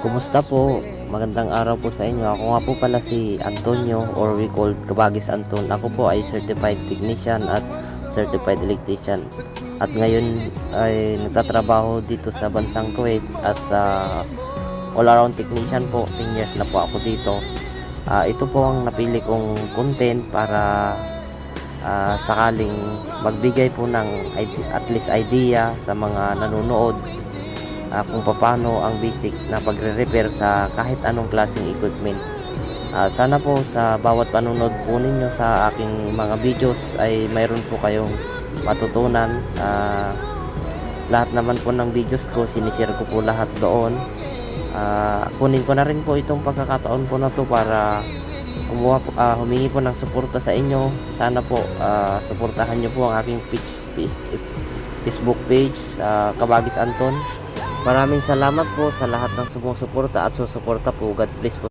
Kumusta po? Magandang araw po sa inyo. Ako nga po pala si Antonio, or we called Kabagis Anton. Ako po ay certified technician at certified electrician. At ngayon ay nagtatrabaho dito sa bansang Kuwait as all-around technician po. 10 years na po ako dito. Ito po ang napili kong content para sakaling magbigay po ng at least idea sa mga nanonood kung paano ang basic na pagre-repair sa kahit anong klaseng equipment. Sana po sa bawat panunod po ninyo sa aking mga videos ay mayroon po kayong matutunan. Lahat naman po ng videos ko sinishare ko po lahat doon. Kunin ko na rin po itong pagkakataon po na to para humingi po ng suporta sa inyo. Sana po suportahan nyo po ang aking Facebook page, Kabagis Anton. Maraming salamat po sa lahat ng sumusuporta at susuporta po. God bless po.